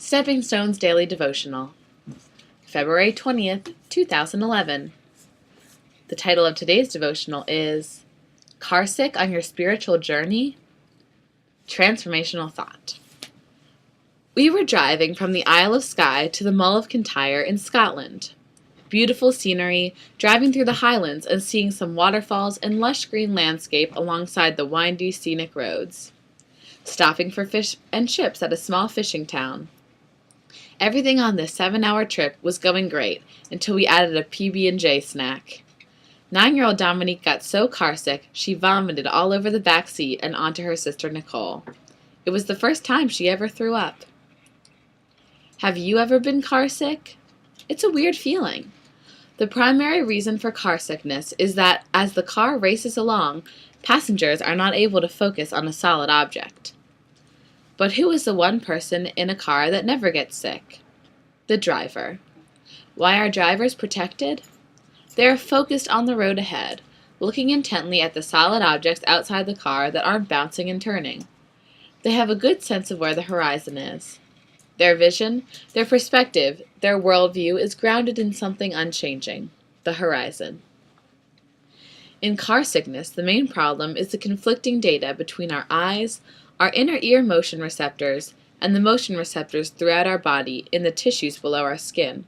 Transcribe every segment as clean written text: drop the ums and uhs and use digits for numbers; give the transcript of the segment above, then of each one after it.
Stepping Stones Daily Devotional, February 20th, 2011. The title of today's devotional is Carsick on Your Spiritual Journey? Transformational Thought. We were driving from the Isle of Skye to the Mull of Kintyre in Scotland. Beautiful scenery, driving through the highlands and seeing some waterfalls and lush green landscape alongside the windy scenic roads. Stopping for fish and chips at a small fishing town. Everything on this 7-hour trip was going great until we added a PB&J snack. 9-year-old Dominique got so carsick she vomited all over the back seat and onto her sister Nicole. It was the first time she ever threw up. Have you ever been carsick? It's a weird feeling. The primary reason for carsickness is that as the car races along, passengers are not able to focus on a solid object. But who is the one person in a car that never gets sick? The driver. Why are drivers protected? They are focused on the road ahead, looking intently at the solid objects outside the car that aren't bouncing and turning. They have a good sense of where the horizon is. Their vision, their perspective, their worldview is grounded in something unchanging, the horizon. In car sickness, the main problem is the conflicting data between our eyes, our inner ear motion receptors, and the motion receptors throughout our body in the tissues below our skin.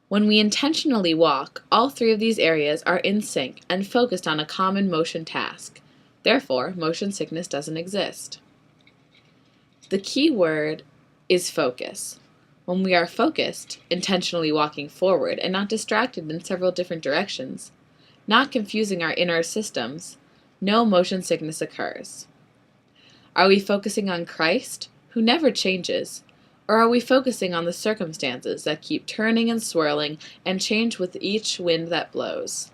When we intentionally walk, all three of these areas are in sync and focused on a common motion task. Therefore, motion sickness doesn't exist. The key word is focus. When we are focused, intentionally walking forward and not distracted in several different directions, not confusing our inner systems, no motion sickness occurs. Are we focusing on Christ, who never changes, or are we focusing on the circumstances that keep turning and swirling and change with each wind that blows?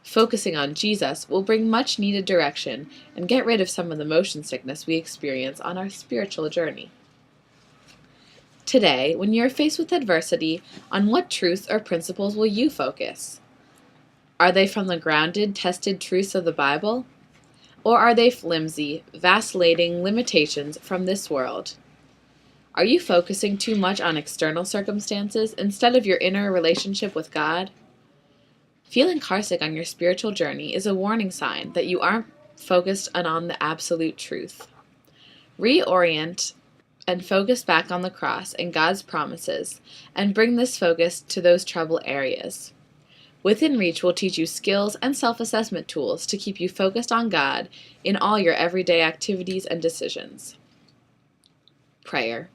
Focusing on Jesus will bring much needed direction and get rid of some of the motion sickness we experience on our spiritual journey. Today, when you are faced with adversity, on what truths or principles will you focus? Are they from the grounded, tested truths of the Bible? Or are they flimsy, vacillating limitations from this world? Are you focusing too much on external circumstances instead of your inner relationship with God? Feeling carsick on your spiritual journey is a warning sign that you aren't focused on the absolute truth. Reorient and focus back on the cross and God's promises, and bring this focus to those trouble areas. Within Reach will teach you skills and self-assessment tools to keep you focused on God in all your everyday activities and decisions. Prayer.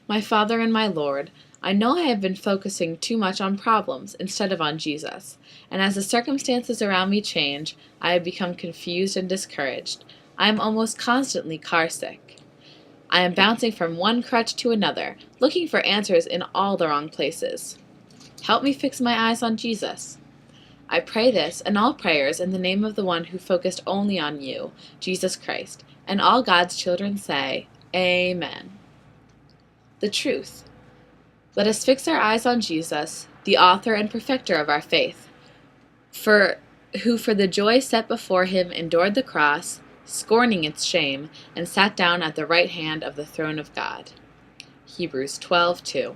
My Father and my Lord, I know I have been focusing too much on problems instead of on Jesus, and as the circumstances around me change, I have become confused and discouraged. I am almost constantly carsick. I am bouncing from one crutch to another, looking for answers in all the wrong places. Help me fix my eyes on Jesus. I pray this and all prayers in the name of the one who focused only on you, Jesus Christ, and all God's children say, Amen. The truth. Let us fix our eyes on Jesus, the author and perfecter of our faith, who for the joy set before him endured the cross, scorning its shame, and sat down at the right hand of the throne of God. Hebrews 12:2.